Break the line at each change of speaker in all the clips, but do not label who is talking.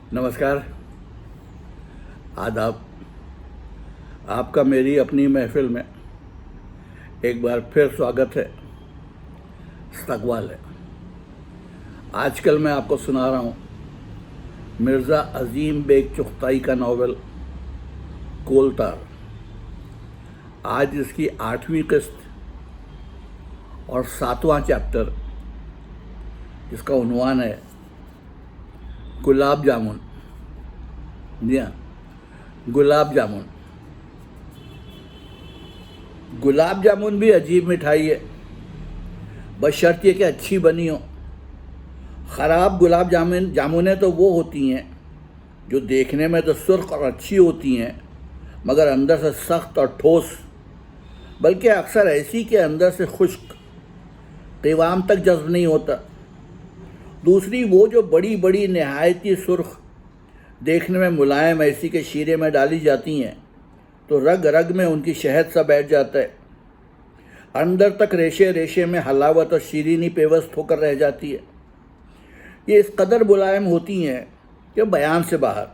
नमस्कार, आदाब। आपका मेरी अपनी महफिल में एक बार फिर स्वागत है, इस्तकबाल है। आजकल मैं आपको सुना रहा हूँ मिर्ज़ा अज़ीम बेग चुग़ताई का नावल कोलतार। आज इसकी 8वीं किस्त और 7वां चैप्टर, जिसका उन्वान है गुलाब जामुन। जी हाँ, गुलाब जामुन। गुलाब जामुन भी अजीब मिठाई है, बशर्ते कि अच्छी बनी हो। ख़राब गुलाब जामुनें तो वो होती हैं जो देखने में तो सुर्ख और अच्छी होती हैं, मगर अंदर से सख्त और ठोस, बल्कि अक्सर ऐसी के अंदर से खुश्क, क़िवाम तक जज्ब नहीं होता। दूसरी वो जो बड़ी बड़ी नहायती सुर्ख, देखने में मुलायम, ऐसी के शीरे में डाली जाती हैं तो रग रग में उनकी शहद सा बैठ जाता है। अंदर तक रेशे रेशे में हलावत और शीरीनी पेवस्त होकर रह जाती है। ये इस कदर मुलायम होती हैं कि बयान से बाहर।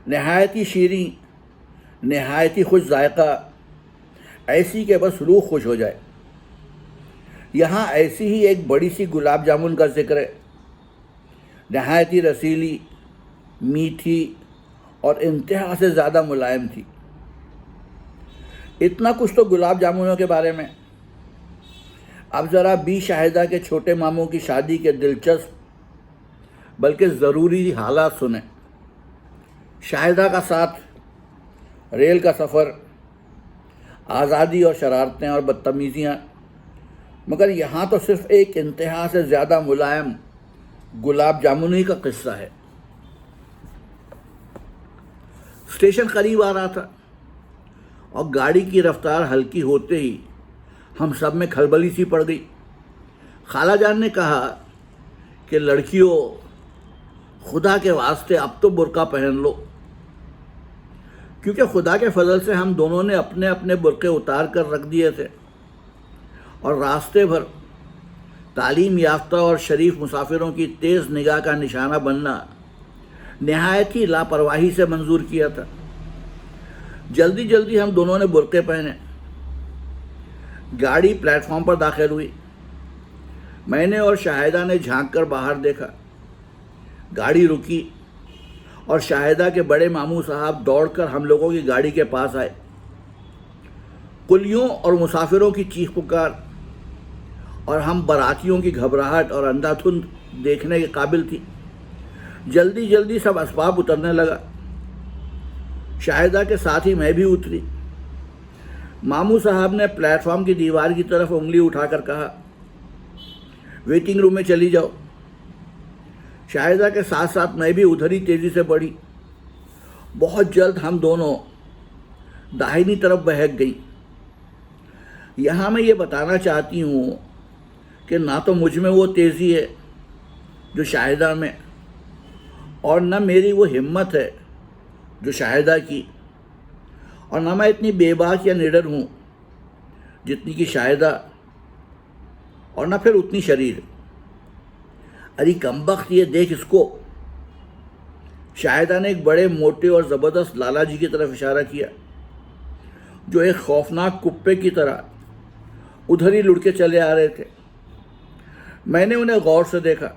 नहायती शीरी, नहायती खुश जायका, ऐसी के बस रूह खुश हो जाए। यहाँ ऐसी ही एक बड़ी सी गुलाब जामुन का जिक्र है। नहायती रसीली, मीठी और इंतहा से ज़्यादा मुलायम थी। इतना कुछ तो गुलाब जामुनों के बारे में। अब ज़रा बी शाहिदा के छोटे मामू की शादी के दिलचस्प बल्कि ज़रूरी हालात सुने। शाहिदा का साथ, रेल का सफ़र, आज़ादी और शरारतें और बदतमीज़ियाँ, मगर यहाँ तो सिर्फ़ एक इंतहा से ज़्यादा मुलायम गुलाब जामुनी का किस्सा है। स्टेशन करीब आ रहा था और गाड़ी की रफ्तार हल्की होते ही हम सब में खलबली सी पड़ गई। खाला जान ने कहा कि लड़कियों, खुदा के वास्ते अब तो बुर्का पहन लो, क्योंकि खुदा के फजल से हम दोनों ने अपने अपने बुर्के उतार कर रख दिए थे और रास्ते भर तालीम याफ्ता और शरीफ मुसाफिरों की तेज़ निगाह का निशाना बनना नहायत ही लापरवाही से मंजूर किया था। जल्दी जल्दी हम दोनों ने बुर्के पहने। गाड़ी प्लेटफॉर्म पर दाखिल हुई। मैंने और शाहिदा ने झांक कर बाहर देखा। गाड़ी रुकी और शाहिदा के बड़े मामू साहब दौड़कर हम लोगों की गाड़ी के पास आए। कुलियों और मुसाफिरों की चीख पुकार और हम बारातियों की घबराहट और अंधाधुंध देखने के काबिल थी। जल्दी जल्दी सब असबाब उतरने लगा। शाहिदा के साथ ही मैं भी उतरी। मामू साहब ने प्लेटफॉर्म की दीवार की तरफ उंगली उठाकर कहा, वेटिंग रूम में चली जाओ। शाहिदा के साथ साथ मैं भी उधर ही तेज़ी से बढ़ी। बहुत जल्द हम दोनों दाहिनी तरफ बहक गई। यहाँ मैं ये बताना चाहती हूँ कि ना तो मुझ में वो तेज़ी है जो शाहिदा में, और न मेरी वो हिम्मत है जो शाहिदा की, और न मैं इतनी बेबाक या निडर हूँ जितनी कि शाहिदा, और न फिर उतनी शरीर। अरे कमबख्त, ये देख इसको। शाहिदा ने एक बड़े मोटे और ज़बरदस्त लाला जी की तरफ इशारा किया, जो एक खौफनाक कुप्पे की तरह उधर ही लुढ़के चले आ रहे थे। मैंने उन्हें गौर से देखा।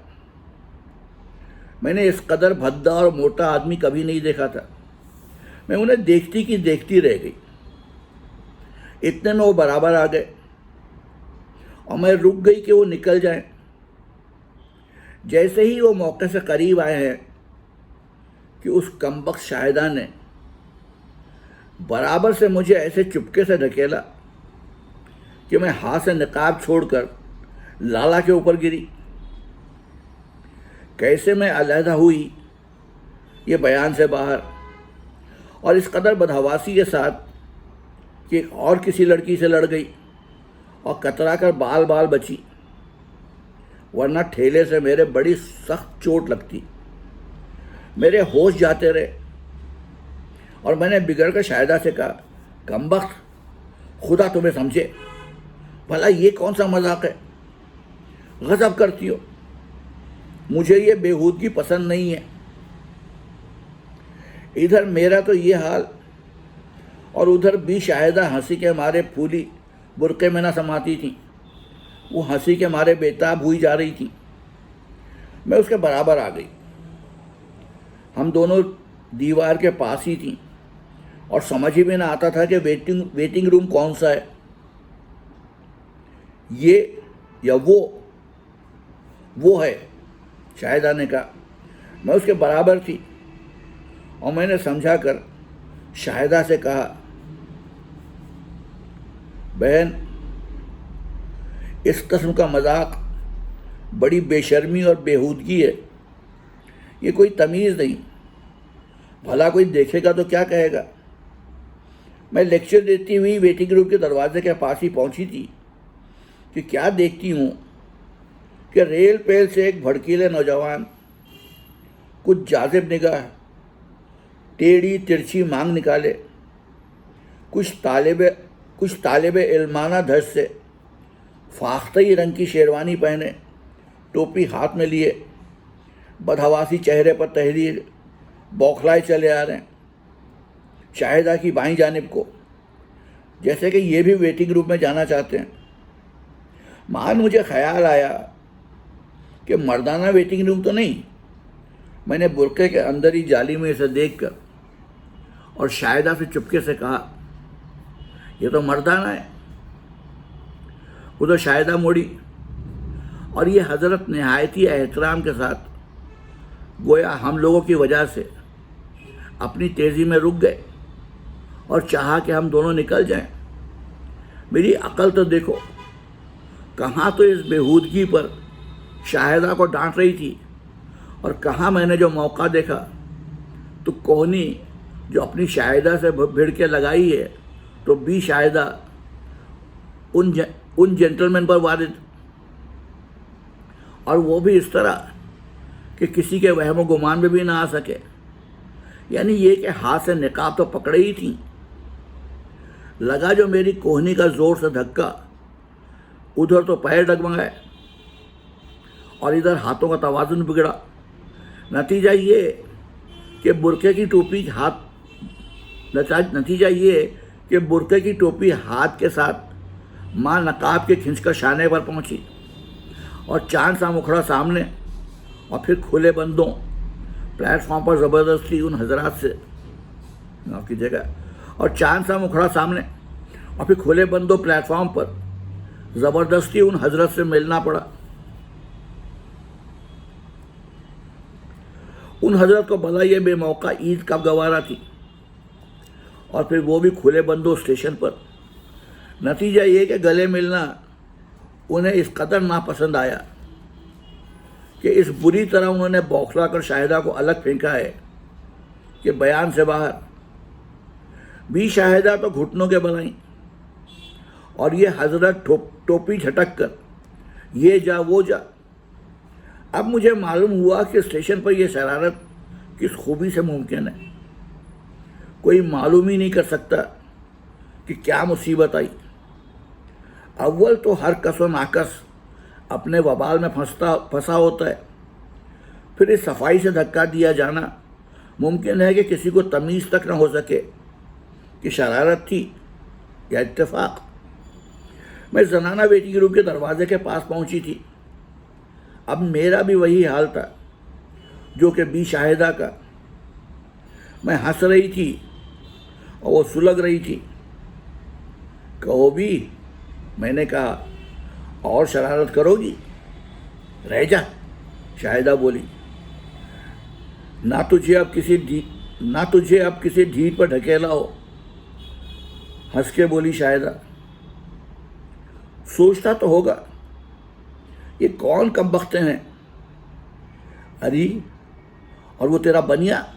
मैंने इस कदर भद्दा और मोटा आदमी कभी नहीं देखा था। मैं उन्हें देखती की देखती रह गई। इतने में वो बराबर आ गए और मैं रुक गई कि वो निकल जाएं। जैसे ही वो मौके से करीब आए हैं कि उस कमबख्त शाहिदा ने बराबर से मुझे ऐसे चुपके से ढकेला कि मैं हाथ से निकाब छोड़कर लाला के ऊपर गिरी। कैसे मैं अलहदा हुई ये बयान से बाहर, और इस कदर बदहवासी के साथ कि और किसी लड़की से लड़ गई और कतरा कर बाल बाल बची, वरना ठेले से मेरे बड़ी सख्त चोट लगती। मेरे होश जाते रहे और मैंने बिगड़ कर शाहिदा से कहा, कमबख्त, खुदा तुम्हें समझे, भला ये कौन सा मजाक है? गज़ब करती हो। मुझे ये बेहूदगी पसंद नहीं है। इधर मेरा तो ये हाल, और उधर भी शाहिदा हंसी के मारे फूली बुरके में न समाती थी। वो हंसी के मारे बेताब हुई जा रही थी। मैं उसके बराबर आ गई। हम दोनों दीवार के पास ही थीं और समझ ही में ना आता था कि वेटिंग रूम कौन सा है, ये या वो है। शाहिदा ने कहा। मैं उसके बराबर थी और मैंने समझा कर शाहिदा से कहा, बहन, इस किस्म का मजाक बड़ी बेशर्मी और बेहूदगी है। ये कोई तमीज़ नहीं। भला कोई देखेगा तो क्या कहेगा। मैं लेक्चर देती हुई वेटिंग रूम के दरवाजे के पास ही पहुंची थी कि क्या देखती हूँ कि रेल पेल से एक भड़कीले नौजवान, कुछ जाजिब निगाह, टेढ़ी तिरछी मांग निकाले, कुछ तालिबे इल्माना धज से, फाख्तई रंग की शेरवानी पहने, टोपी हाथ में लिए, बदहवासी चेहरे पर तहरीर, बौखलाए चले आ रहे हैं शाहिदा की बाईं जानिब को, जैसे कि ये भी वेटिंग रूम में जाना चाहते हैं। मान मुझे ख्याल आया कि मर्दाना वेटिंग रूम तो नहीं। मैंने बुरके के अंदर ही जाली में इसे देखकर और शाहिदा से चुपके से कहा, ये तो मर्दाना है। उधर शाहिदा मुड़ी और ये हजरत नहायती एहतराम के साथ, गोया हम लोगों की वजह से, अपनी तेज़ी में रुक गए और चाहा कि हम दोनों निकल जाएं। मेरी अकल तो देखो, कहाँ तो इस बेहूदगी पर शाहिदा को डांट रही थी और कहाँ मैंने जो मौका देखा तो कोहनी जो अपनी शाहिदा से भिड़ के लगाई है, तो भी शाहिदा उन जेंटलमैन पर वारिद, और वो भी इस तरह कि किसी के वहम गुमान में भी ना आ सके। यानी ये कि हाथ से निकाब तो पकड़े ही थी। लगा जो मेरी कोहनी का जोर से धक्का, उधर तो पैर डगमगाए और इधर हाथों का तवाजुन बिगड़ा। नतीजा ये कि बुरके की टोपी हाथ के साथ माँ नकाब के खिंचकर शाने पर पहुंची और चांद सा मुखड़ा सामने, और फिर खुले बंदों प्लेटफॉर्म पर ज़बरदस्ती उन हजरात से, माफ़ कीजिएगा, और चांद सा मुखड़ा सामने और फिर खुले बंदों प्लेटफॉर्म पर ज़बरदस्ती उन हजरत से मिलना पड़ा। उन हजरत को भला ये बेमौका ईद कब गवारा थी, और फिर वो भी खुले बंदों स्टेशन पर। नतीजा ये कि गले मिलना उन्हें इस कदर नापसंद आया कि इस बुरी तरह उन्होंने बौखला कर शाहिदा को अलग फेंका है कि बयान से बाहर। भी शाहिदा तो घुटनों के बल आई और ये हजरत टोपी झटक कर ये जा वो जा। अब मुझे मालूम हुआ कि स्टेशन पर यह शरारत किस खूबी से मुमकिन है। कोई मालूम ही नहीं कर सकता कि क्या मुसीबत आई। अव्वल तो हर कस व नाकस अपने वबाल में फंसा होता है, फिर इस सफाई से धक्का दिया जाना मुमकिन है कि किसी को तमीज़ तक न हो सके कि शरारत थी या इत्तेफाक। मैं जनाना वेटिंग रूम के दरवाजे के पास पहुंची थी। अब मेरा भी वही हाल था जो कि बी शाहिदा का। मैं हंस रही थी और वो सुलग रही थी। कहो भी, मैंने कहा, और शरारत करोगी? रह जा, शाहिदा बोली। ना तुझे अब किसी ढीठ पर ढकेला हो, हंस के बोली शाहिदा। सोचता तो होगा ये कौन कमबख्ते हैं। अरे, और वो तेरा बनिया,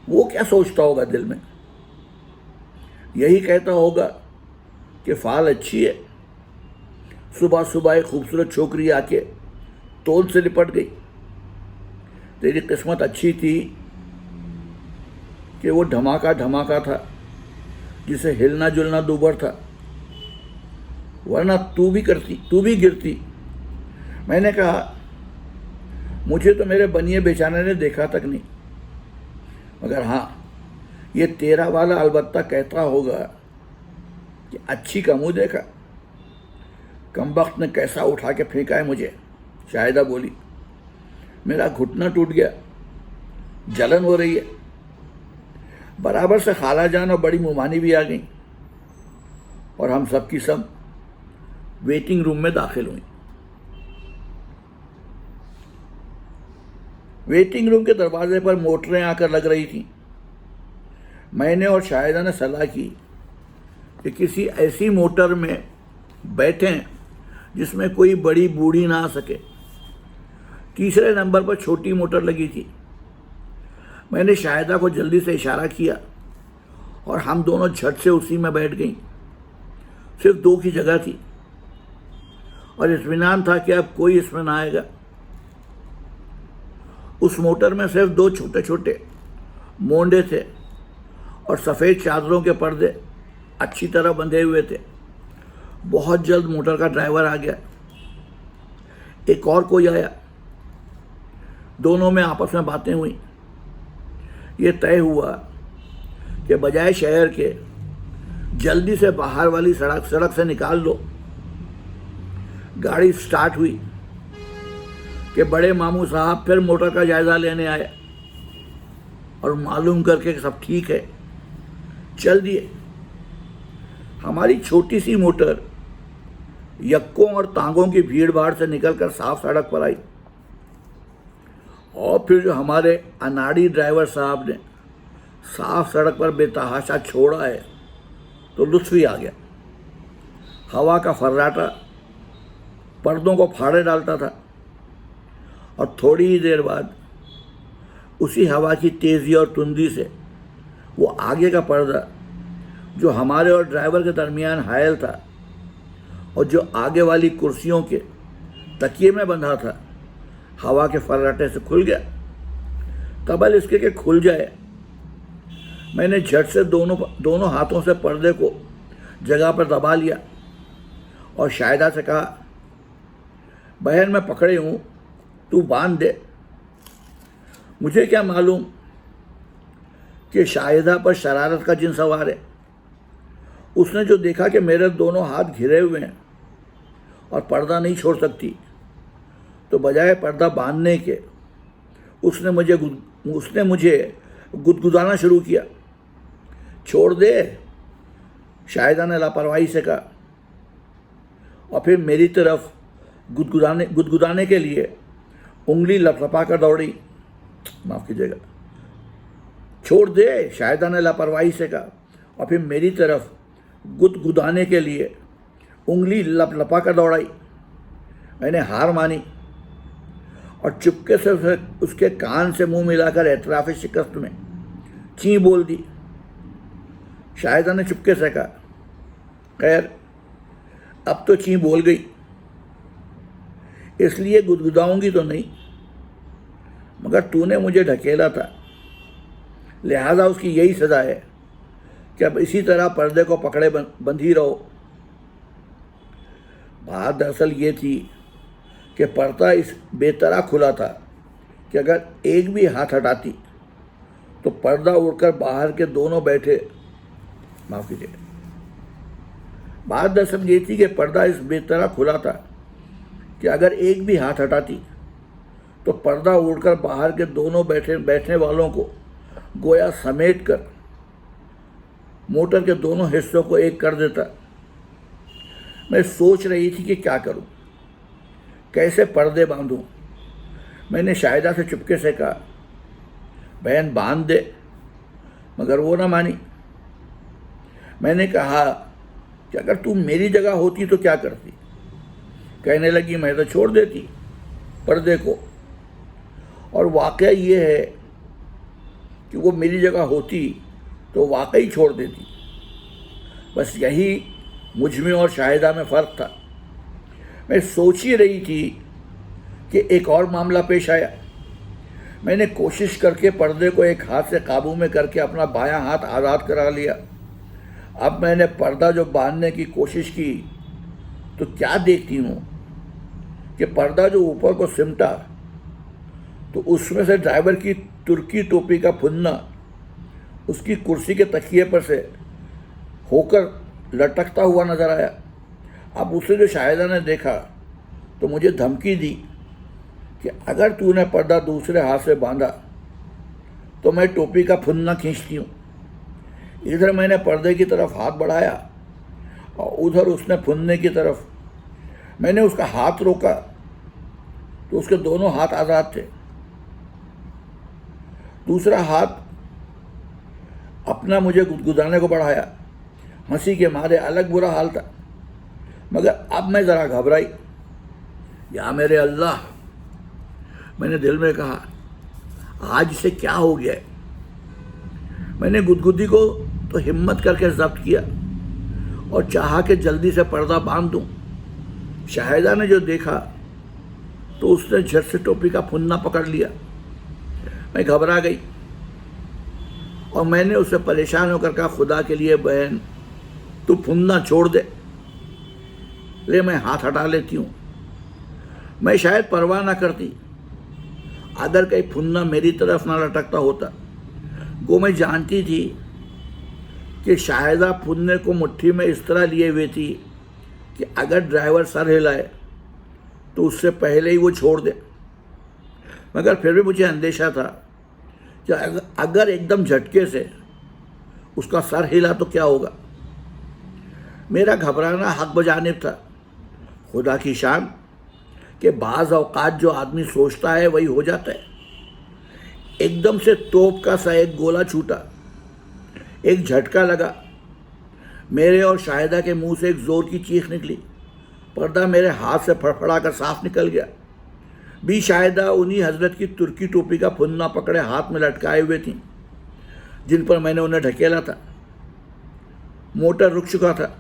वो क्या सोचता होगा दिल में? यही कहता होगा कि फाल अच्छी है। सुबह सुबह एक खूबसूरत छोकरी आके तोल से लिपट गई। तेरी किस्मत अच्छी थी कि वो धमाका था जिसे हिलना जुलना दूबर था, वरना तू भी गिरती। मैंने कहा, मुझे तो मेरे बनिए बेचारे ने देखा तक नहीं। मगर हाँ, ये तेरा वाला अलबत्ता कहता होगा कि अच्छी का मुँह देखा, कमबख्त ने कैसा उठा के फेंका है मुझे। शाहिदा बोली, मेरा घुटना टूट गया, जलन हो रही है। बराबर से खाला जान और बड़ी मुमानी भी आ गई और हम सब की सब वेटिंग रूम में दाखिल हुई। वेटिंग रूम के दरवाजे पर मोटरें आकर लग रही थीं। मैंने और शाहिदा ने सलाह की कि किसी ऐसी मोटर में बैठें जिसमें कोई बड़ी बूढ़ी ना आ सके। तीसरे नंबर पर छोटी मोटर लगी थी। मैंने शाहिदा को जल्दी से इशारा किया और हम दोनों झट से उसी में बैठ गईं। सिर्फ 2 की जगह थी और इत्मीनान था कि अब कोई इसमें ना आएगा। उस मोटर में सिर्फ 2 छोटे छोटे मोंडे थे और सफ़ेद चादरों के पर्दे अच्छी तरह बंधे हुए थे। बहुत जल्द मोटर का ड्राइवर आ गया। एक और कोई आया। दोनों में आपस में बातें हुई। ये तय हुआ कि बजाय शहर के जल्दी से बाहर वाली सड़क से निकाल लो। गाड़ी स्टार्ट हुई कि बड़े मामू साहब फिर मोटर का जायज़ा लेने आए और मालूम करके कि सब ठीक है, चल दिए। हमारी छोटी सी मोटर यक्कों और तांगों की भीड़ भाड़ से निकलकर साफ सड़क पर आई और फिर जो हमारे अनाड़ी ड्राइवर साहब ने साफ सड़क पर बेतहाशा छोड़ा है तो लुत्फ़ ही आ गया। हवा का फर्राटा पर्दों को फाड़े डालता था और थोड़ी ही देर बाद उसी हवा की तेज़ी और तुंदी से वो आगे का पर्दा जो हमारे और ड्राइवर के दरमियान हायल था और जो आगे वाली कुर्सियों के तकिए में बंधा था, हवा के फर्राटे से खुल गया। कबल इसके कि खुल जाए, मैंने झट से दोनों हाथों से पर्दे को जगह पर दबा लिया और शाहिदा से कहा, बहन मैं पकड़े हूँ, तू बांध दे। मुझे क्या मालूम कि शाहिदा पर शरारत का जिन सवार है। उसने जो देखा कि मेरे दोनों हाथ घिरे हुए हैं और पर्दा नहीं छोड़ सकती, तो बजाय पर्दा बांधने के उसने मुझे गुदगुदाना शुरू किया। छोड़ दे, शाहिदा ने लापरवाही से कहा और फिर मेरी तरफ गुदगुदाने के लिए उंगली लपलपा कर दौड़ी। माफ़ कीजिएगा। छोड़ दे, शाहिदा ने लापरवाही से कहा और फिर मेरी तरफ गुदगुदाने के लिए उंगली लपलपा कर दौड़ाई। मैंने हार मानी और चुपके से उसके कान से मुंह मिलाकर एतराफ़ शिकस्त में ची बोल दी। शाहिदा ने चुपके से कहा, खैर अब तो ची बोल गई, इसलिए गुदगुदाऊंगी तो नहीं, मगर तूने मुझे ढकेला था, लिहाजा उसकी यही सज़ा है कि अब इसी तरह पर्दे को पकड़े बंधी रहो। बात दरअसल ये थी कि पर्दा इस बेतरह खुला था कि अगर एक भी हाथ हटाती तो पर्दा उड़कर बाहर के दोनों बैठे माफ़ कीजिए। बात दरअसल ये थी कि पर्दा इस बेतरह खुला था कि अगर एक भी हाथ हटाती तो पर्दा उड़कर बाहर के दोनों बैठने वालों को गोया समेट कर मोटर के दोनों हिस्सों को एक कर देता। मैं सोच रही थी कि क्या करूं, कैसे पर्दे बांधूं। मैंने शाहिदा से चुपके से कहा, बहन बांध दे, मगर वो ना मानी। मैंने कहा कि अगर तू मेरी जगह होती तो क्या करती। कहने लगी, मैं तो छोड़ देती पर्दे को, और वाकया ये है कि वो मेरी जगह होती तो वाकई छोड़ देती। बस यही मुझ में और शाहिदा में फ़र्क था। मैं सोच ही रही थी कि एक और मामला पेश आया। मैंने कोशिश करके पर्दे को एक हाथ से काबू में करके अपना बायां हाथ आज़ाद करा लिया। अब मैंने पर्दा जो बांधने की कोशिश की तो क्या देखती हूँ कि पर्दा जो ऊपर को सिमटा तो उसमें से ड्राइवर की तुर्की टोपी का फुन्ना उसकी कुर्सी के तकिए पर से होकर लटकता हुआ नजर आया। अब उसे जो शाहिदा ने देखा तो मुझे धमकी दी कि अगर तूने पर्दा दूसरे हाथ से बांधा तो मैं टोपी का फुन्ना खींचती हूँ। इधर मैंने पर्दे की तरफ हाथ बढ़ाया और उधर उसने फुन्ने की तरफ। मैंने उसका हाथ रोका तो उसके दोनों हाथ आज़ाद थे। दूसरा हाथ अपना मुझे गुदगुदाने को बढ़ाया। हंसी के मारे अलग बुरा हाल था, मगर अब मैं ज़रा घबराई। या मेरे अल्लाह, मैंने दिल में कहा, आज से क्या हो गया है। मैंने गुदगुदी को तो हिम्मत करके जब्त किया और चाहा कि जल्दी से पर्दा बांध दूं। शाहिदा ने जो देखा तो उसने झट से टोपी का फुन्ना पकड़ लिया। मैं घबरा गई और मैंने उससे परेशान होकर कहा, खुदा के लिए बहन, तू फुन्ना छोड़ दे। ले मैं हाथ हटा लेती हूँ। मैं शायद परवाह ना करती अगर कहीं फुन्ना मेरी तरफ ना लटकता होता। वो मैं जानती थी कि शाहिदा फुन्ने को मुट्ठी में इस तरह लिए हुए थी कि अगर ड्राइवर सर हिलाए तो उससे पहले ही वो छोड़ दे। मगर फिर भी मुझे अंदेशा था कि अगर एकदम झटके से उसका सर हिला तो क्या होगा। मेरा घबराना हक बजानिब था। खुदा की शान कि बाज़ औकात जो आदमी सोचता है वही हो जाता है। एकदम से तोप का सा एक गोला छूटा, एक झटका लगा। मेरे और शाहिदा के मुंह से एक जोर की चीख निकली। पर्दा मेरे हाथ से फड़फड़ा कर साफ निकल गया। भी शाहिदा उन्हीं हजरत की तुर्की टोपी का फुन्ना पकड़े हाथ में लटकाए हुए थी जिन पर मैंने उन्हें ढकेला था। मोटर रुक चुका था।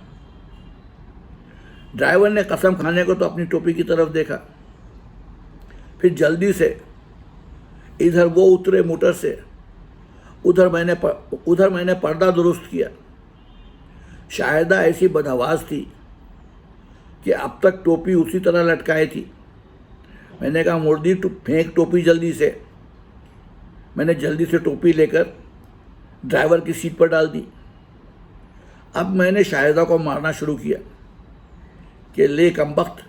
ड्राइवर ने कसम खाने को तो अपनी टोपी की तरफ देखा, फिर जल्दी से इधर वो उतरे मोटर से। उधर मैंने पर्दा दुरुस्त किया। शाहिदा ऐसी बदहवास थी कि अब तक टोपी उसी तरह लटकाई थी। मैंने कहा, मुर्दी फेंक टोपी जल्दी से। मैंने जल्दी से टोपी लेकर ड्राइवर की सीट पर डाल दी। अब मैंने शाहिदा को मारना शुरू किया कि ले कमबख्त,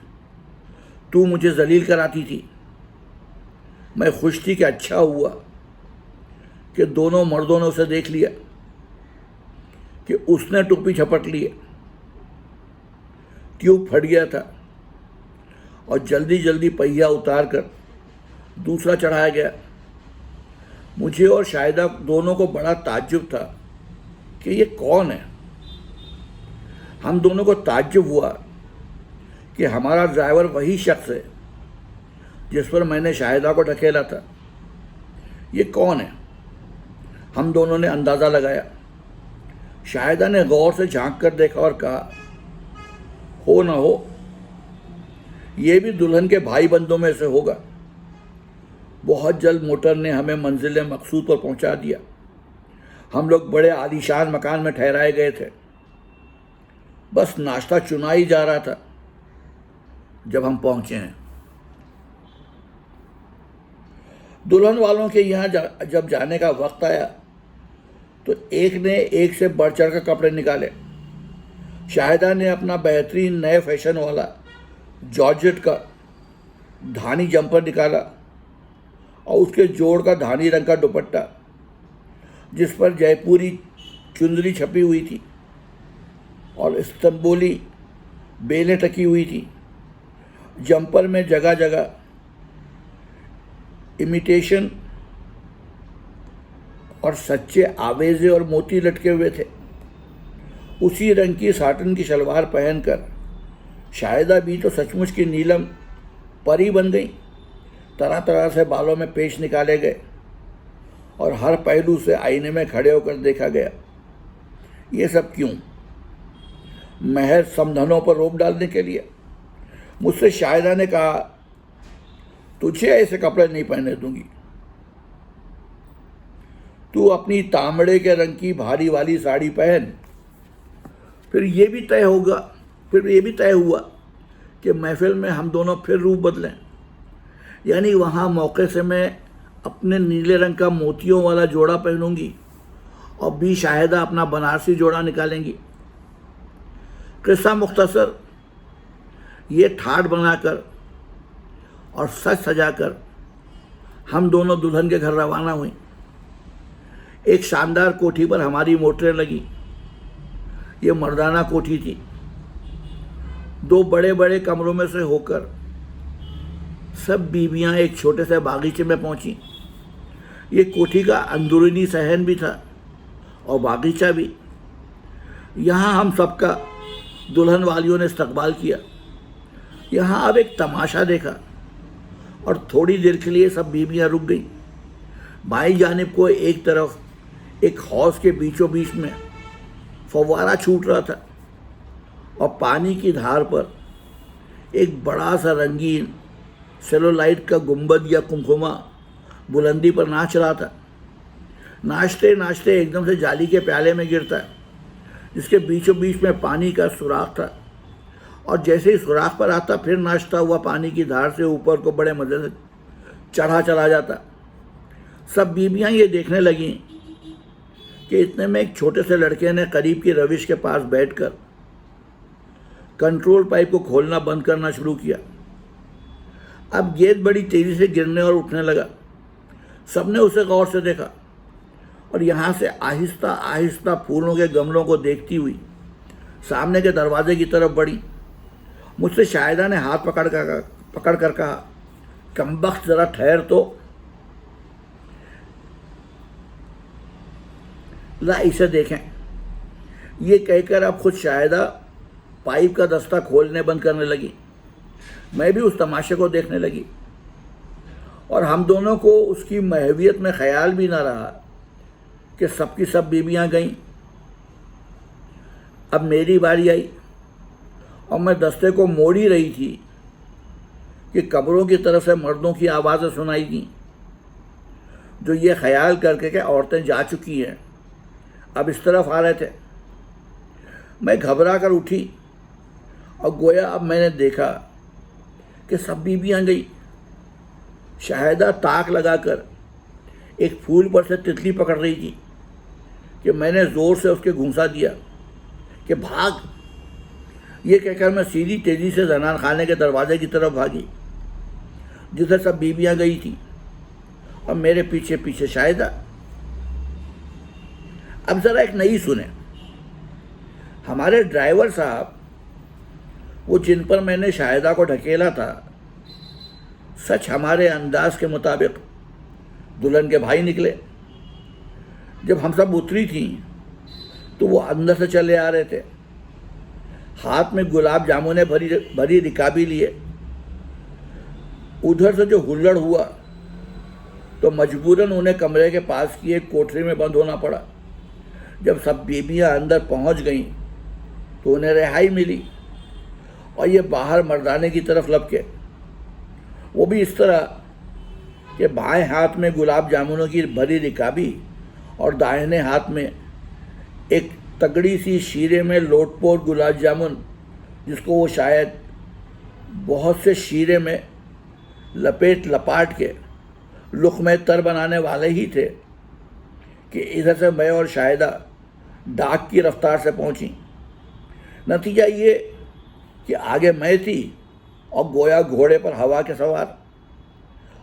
तू मुझे जलील कराती थी। मैं खुश थी कि अच्छा हुआ कि दोनों मर्दों ने उसे देख लिया कि उसने टोपी झपट ली है। ट्यूब फट गया था और जल्दी जल्दी पहिया उतार कर दूसरा चढ़ाया गया। मुझे और शाहिदा दोनों को बड़ा ताज्जुब था कि ये कौन है। हम दोनों को ताज्जुब हुआ कि हमारा ड्राइवर वही शख्स है जिस पर मैंने शाहिदा को ढकेला था। ये कौन है? हम दोनों ने अंदाज़ा लगाया। शाहिदा ने गौर से झांक कर देखा और कहा, हो ना हो, ये भी दुल्हन के भाई बंदों में से होगा। बहुत जल्द मोटर ने हमें मंजिल मकसूद पर पहुंचा दिया। हम लोग बड़े आलीशान मकान में ठहराए गए थे। बस नाश्ता चुना ही जा रहा था जब हम पहुंचे हैं। दुल्हन वालों के यहाँ जब जाने का वक्त आया तो एक ने एक से बढ़ चढ़ कर कपड़े निकाले। शाहिदा ने अपना बेहतरीन नए फैशन वाला जॉर्जेट का धानी जंपर निकाला और उसके जोड़ का धानी रंग का दुपट्टा जिस पर जयपुरी चुंदरी छपी हुई थी और इस्तांबुली बेलें टकी हुई थी। जंपर में जगह जगह इमिटेशन और सच्चे आवेजे और मोती लटके हुए थे। उसी रंग की साटन की शलवार पहनकर शाहिदा भी तो सचमुच की नीलम परी बन गई। तरह तरह से बालों में पेच निकाले गए और हर पहलू से आईने में खड़े होकर देखा गया। ये सब क्यों? महज समधनों पर रोक डालने के लिए। मुझसे शाहिदा ने कहा, तुझे ऐसे कपड़े नहीं पहनने दूंगी। तू अपनी तांबड़े के रंग की भारी वाली साड़ी पहन। फिर ये भी तय हुआ कि महफिल में हम दोनों फिर रूप बदलें। यानी वहाँ मौके से मैं अपने नीले रंग का मोतियों वाला जोड़ा पहनूंगी और बी शाहिदा अपना बनारसी जोड़ा निकालेंगी। किस्सा मुख्तसर, ये ठाट बनाकर और सच सजाकर हम दोनों दुल्हन के घर रवाना हुई। एक शानदार कोठी पर हमारी मोटरें लगी। ये मर्दाना कोठी थी। 2 बड़े बड़े कमरों में से होकर सब बीवियां एक छोटे से बागीचे में पहुंची। ये कोठी का अंदरूनी सहन भी था और बागीचा भी। यहाँ हम सबका दुल्हन वालियों ने इस्तकबाल किया। यहाँ अब एक तमाशा देखा और थोड़ी देर के लिए सब बीवियां रुक गईं। बाईं जानिब को एक तरफ एक हौज के बीचों बीच में फव्वारा छूट रहा था और पानी की धार पर एक बड़ा सा रंगीन सेलुलाइट का गुंबद या कुमकुमा बुलंदी पर नाच रहा था। नाचते नाचते एकदम से जाली के प्याले में गिरता, जिसके बीचों बीच में पानी का सुराख था, और जैसे ही सुराख पर आता फिर नाचता हुआ पानी की धार से ऊपर को बड़े मज़े से चला जाता। सब बीबियां ये देखने लगीं कि इतने में एक छोटे से लड़के ने करीब की रविश के पास बैठकर कंट्रोल पाइप को खोलना बंद करना शुरू किया। अब गेंद बड़ी तेज़ी से गिरने और उठने लगा। सबने उसे गौर से देखा और यहाँ से आहिस्ता आहिस्ता फूलों के गमलों को देखती हुई सामने के दरवाजे की तरफ बढ़ी। मुझसे शाहिदा ने हाथ पकड़ कर कहा, कमबख्त ज़रा ठहर तो, ला इसे देखें। ये कहकर अब खुद शाहिदा पाइप का दस्ता खोलने बंद करने लगी। मैं भी उस तमाशे को देखने लगी और हम दोनों को उसकी महवियत में ख्याल भी ना रहा कि सबकी सब बीबियां गईं। अब मेरी बारी आई और मैं दस्ते को मोड़ ही रही थी कि कब्रों की तरफ से मर्दों की आवाज़ें सुनाई दी, जो ये ख्याल करके कि औरतें जा चुकी हैं अब इस तरफ आ रहे थे। मैं घबरा कर उठी और गोया अब मैंने देखा कि सब बीबियां गई। शाहिदा ताक लगाकर एक फूल पर से तितली पकड़ रही थी कि मैंने ज़ोर से उसके घूंसा दिया कि भाग। ये कहकर मैं सीधी तेज़ी से जनान खाने के दरवाजे की तरफ भागी, जिधर सब बीबियां गई थी, और मेरे पीछे पीछे शाहिदा। अब ज़रा एक नई सुने। हमारे ड्राइवर साहब, वो जिन पर मैंने शाहिदा को ढकेला था, सच हमारे अंदाज के मुताबिक दुल्हन के भाई निकले। जब हम सब उतरी थी तो वो अंदर से चले आ रहे थे, हाथ में गुलाब जामुने भरी रिकाबी लिए। उधर से जो हुल्लड़ हुआ तो मजबूरन उन्हें कमरे के पास की एक कोठरी में बंद होना पड़ा। जब सब बीबियां अंदर पहुंच गईं तो उन्हें रिहाई मिली और ये बाहर मर्दाने की तरफ लपके, वो भी इस तरह कि बाएं हाथ में गुलाब जामुनों की भरी रिकाबी और दाहिने हाथ में एक तगड़ी सी शीरे में लोटपोट गुलाब जामुन, जिसको वो शायद बहुत से शीरे में लपाट के लुक़्मे तर बनाने वाले ही थे कि इधर से मैं और शाहिदा डाक की रफ्तार से पहुंची। नतीजा ये कि आगे मैं थी और गोया घोड़े पर हवा के सवार,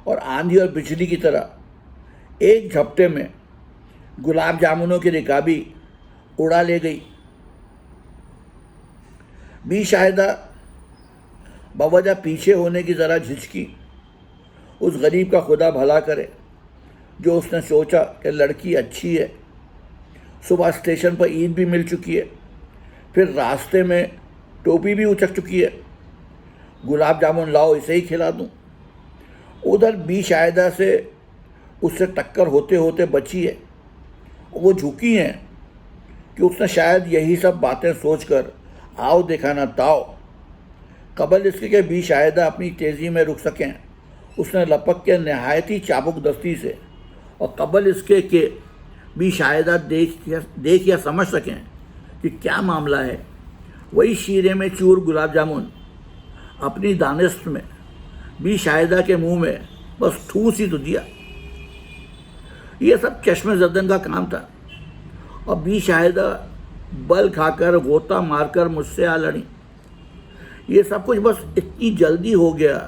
और आंधी और बिजली की तरह एक झपटे में गुलाब जामुनों की रिकाबी उड़ा ले गई। बी शाहिदा बवजह पीछे होने की ज़रा झिझकी। उस गरीब का खुदा भला करे जो उसने सोचा कि लड़की अच्छी है, सुबह स्टेशन पर ईद भी मिल चुकी है, फिर रास्ते में टोपी भी उचक चुकी है, गुलाब जामुन लाओ इसे ही खिला दूं। उधर बी शाहिदा से उससे टक्कर होते होते बची है। वो झुकी हैं कि उसने शायद यही सब बातें सोचकर आओ देखा ना ताओ, कबल इसके कि बी शाहिदा अपनी तेज़ी में रुक सकें, उसने लपक के नहायती चाबुक दस्ती से, और कबल इसके कि बी शाहिदा देख या समझ सकें कि क्या मामला है, वही शीरे में चूर गुलाब जामुन अपनी दानिश में बी शाहिदा के मुंह में बस ठूस ही तो दिया। ये सब चश्मे ज़दन का काम था और बी शाहिदा बल खाकर गोता मारकर मुझसे आ लड़ी। ये सब कुछ बस इतनी जल्दी हो गया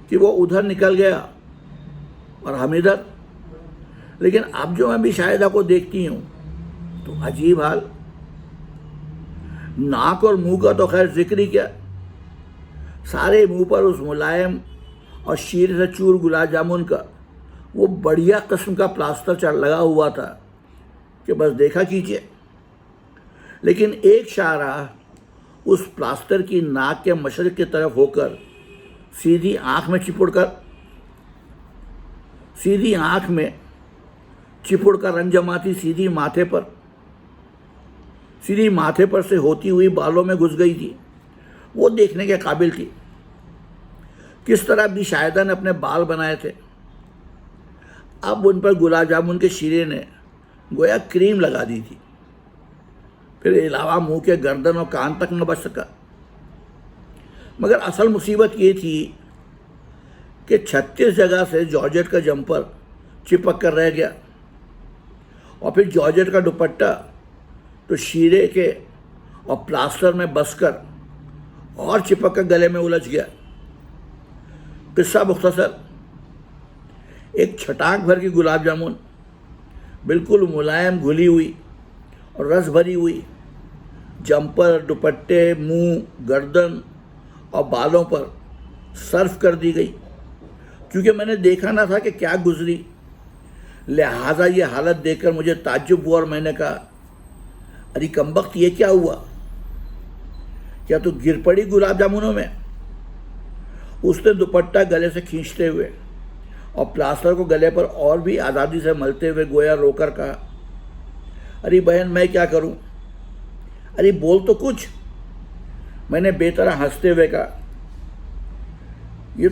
कि वो उधर निकल गया और हम इधर। लेकिन अब जो मैं बी शाहिदा को देखती हूँ तो अजीब हाल। नाक और मुंह का तो खैर जिक्र ही क्या, सारे मुंह पर उस मुलायम और शीर से चूर गुलाब जामुन का वो बढ़िया किस्म का प्लास्टर लगा हुआ था कि बस देखा कीजिए। लेकिन एक शाहराह उस प्लास्टर की नाक के मशरक की तरफ होकर सीधी आंख में चिपुड़ कर रंग जमाती सीधी माथे पर से होती हुई बालों में घुस गई थी। वो देखने के काबिल थी। किस तरह भी शाहिदा ने अपने बाल बनाए थे, अब उन पर गुलाब जामुन के शीरे ने गोया क्रीम लगा दी थी। फिर अलावा मुंह के गर्दन और कान तक न बच सका। मगर असल मुसीबत ये थी कि 36 जगह से जॉर्जेट का जंपर चिपक कर रह गया और फिर जॉर्जेट का दुपट्टा तो शीरे के और प्लास्टर में बसकर और चिपक कर गले में उलझ गया। किस्सा मुख्तसर, एक छटाक भर की गुलाब जामुन बिल्कुल मुलायम घुली हुई और रस भरी हुई जंपर, दुपट्टे, मुंह, गर्दन और बालों पर सर्व कर दी गई। क्योंकि मैंने देखा ना था कि क्या गुजरी, लिहाजा ये हालत देखकर मुझे ताज्जुब हुआ और मैंने कहा, अरे कमबख्त ये क्या हुआ? क्या तू गिर पड़ी गुलाब जामुनों में? उसने दुपट्टा गले से खींचते हुए और प्लास्टर को गले पर और भी आज़ादी से मलते हुए गोया रोकर कहा, अरे बहन मैं क्या करूं? अरे बोल तो कुछ। मैंने बेतरह हंसते हुए कहा, ये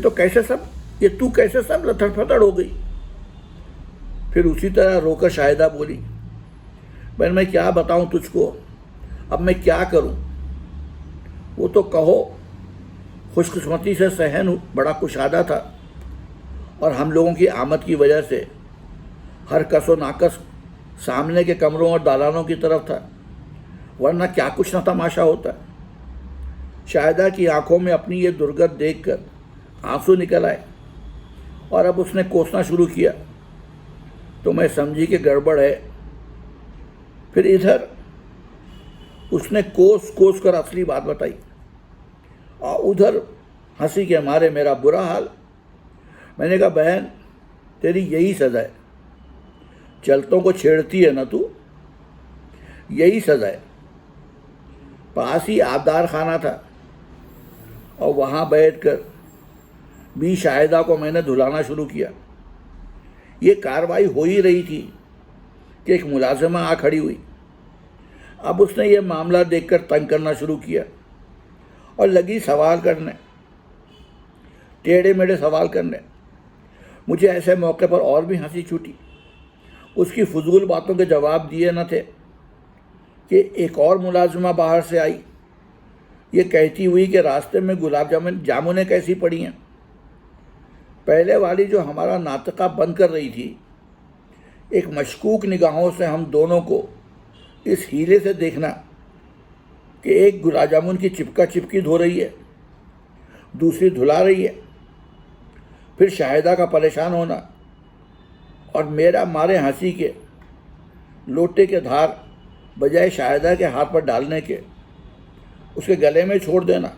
तू कैसे सब लथड़-फथड़ हो गई? फिर उसी तरह रोकर शाहिदा बोली, बहन मैं क्या बताऊं तुझको, अब मैं क्या करूं? वो तो कहो खुशकिस्मती से सहन बड़ा कुशादा था और हम लोगों की आमद की वजह से हर कसो नाकस सामने के कमरों और दालानों की तरफ था, वरना क्या कुछ न तमाशा होता। शाहिदा की आंखों में अपनी ये दुर्गत देखकर आंसू निकल आए और अब उसने कोसना शुरू किया तो मैं समझी कि गड़बड़ है। फिर इधर उसने कोस कर असली बात बताई और उधर हंसी के मारे मेरा बुरा हाल। मैंने कहा, बहन तेरी यही सज़ा है, चलतों को छेड़ती है ना तू, यही सज़ा है। पास ही आबदार खाना था और वहाँ बैठकर बी शाहिदा को मैंने धुलाना शुरू किया। ये कार्रवाई हो ही रही थी कि एक मुलाजिमा आ खड़ी हुई। अब उसने ये मामला देखकर तंग करना शुरू किया और लगी सवाल करने, टेढ़े मेढ़े सवाल करने। मुझे ऐसे मौके पर और भी हंसी छूटी। उसकी फजूल बातों के जवाब दिए न थे कि एक और मुलाजिमा बाहर से आई, ये कहती हुई कि रास्ते में गुलाब जामुनें कैसी पड़ी हैं। पहले वाली जो हमारा नाटका बंद कर रही थी, एक मशकूक निगाहों से हम दोनों को इस हीले से देखना कि एक गुलाब जामुन की चिपका चिपकी धो रही है, दूसरी धुला रही है। फिर शाहिदा का परेशान होना और मेरा मारे हंसी के लोटे के धार बजाय शाहिदा के हाथ पर डालने के उसके गले में छोड़ देना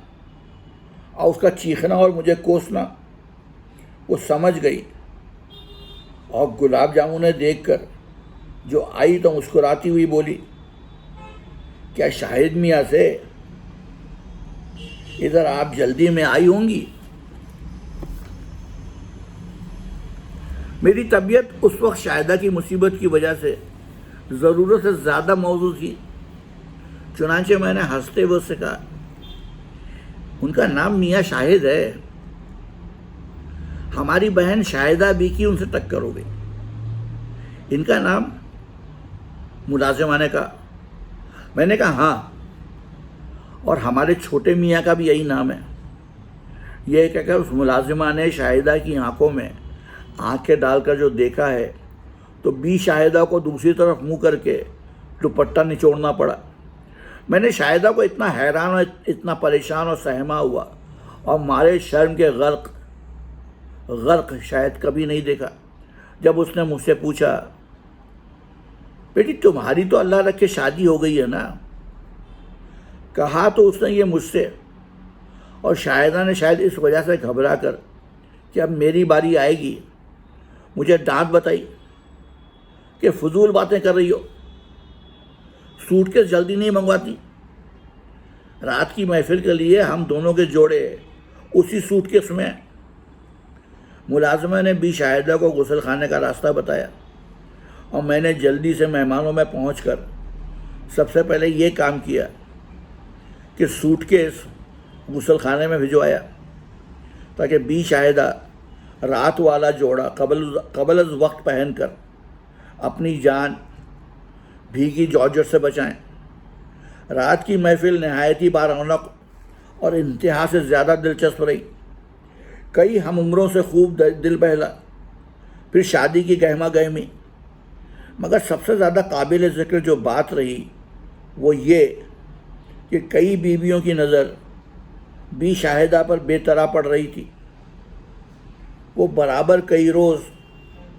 और उसका चीखना और मुझे कोसना। वो समझ गई और गुलाब जामुनें देखकर जो आई तो मुस्कुराती हुई बोली, क्या शाहिद मियाँ से इधर आप जल्दी में आई होंगी? मेरी तबीयत उस वक्त शाहिदा की मुसीबत की वजह से ज़रूरत से ज़्यादा मौजूद थी। चुनांचे मैंने हंसते हुए उससे कहा, उनका नाम मियाँ शाहिद है, हमारी बहन शाहिदा बी की उनसे टक्कर हो गई। इनका नाम? मुलाजिमा ने कहा। मैंने कहा हाँ, और हमारे छोटे मियाँ का भी यही नाम है। यह कहकर उस मुलाजिमा ने शाहिदा की आंखों में आंखें डालकर जो देखा है तो बी शाहिदा को दूसरी तरफ मुंह करके दुपट्टा निचोड़ना पड़ा। मैंने शाहिदा को इतना हैरान और इतना परेशान और सहमा हुआ और मारे शर्म के गर्क शायद कभी नहीं देखा, जब उसने मुझसे पूछा, बेटी तुम्हारी तो अल्लाह रखे शादी हो गई है ना? कहा तो उसने ये मुझसे, और शाहिदा ने शायद इस वजह से घबरा कर कि अब मेरी बारी आएगी मुझे डांट बताई कि फजूल बातें कर रही हो, सूटकेस जल्दी नहीं मंगवाती। रात की महफिल के लिए हम दोनों के जोड़े उसी सूटकेस में। मुलाजिमा ने भी शाहिदा को गुसल खाने का रास्ता बताया और मैंने जल्दी से मेहमानों में पहुंचकर सबसे पहले ये काम किया कि सूटकेस गुसल खाने में भिजवाया ताकि बी शाहिदा रात वाला जोड़ा कबल अज़ वक्त पहनकर अपनी जान भीगी जॉर्जेट से बचाएं। रात की महफिल नहायत ही बारौनक और इंतहा से ज़्यादा दिलचस्प रही। कई हम उम्रों से खूब दिल बहला, फिर शादी की गहमा गहमी, मगर सबसे ज़्यादा काबिल ज़िक्र जो बात रही वो ये कि कई बीवियों की नज़र बी शाहिदा पर बेतरा पड़ रही थी। वो बराबर कई रोज़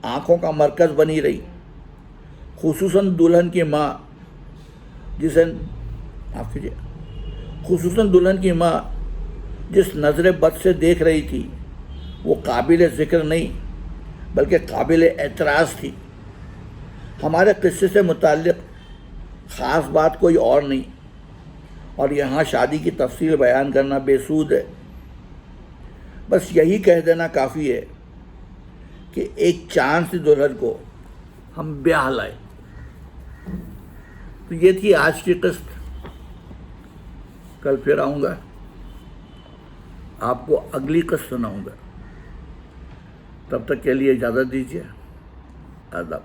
आँखों का मरकज़ बनी रही, खुसूसन दुल्हन की माँ जिस नज़र बद से देख रही थी वो काबिल ज़िक्र नहीं बल्कि काबिल एतराज़ थी। हमारे किस्से से मुताल्लिक़ ख़ास बात कोई और नहीं, और यहाँ शादी की तफसील बयान करना बेसूद है। बस यही कह देना काफ़ी है कि एक चांद सी दुल्हन को हम ब्याह लाए। तो ये थी आज की किस्त। कल फिर आऊँगा, आपको अगली किस्त सुनाऊँगा। तब तक के लिए इजाज़त दीजिए। आदाब।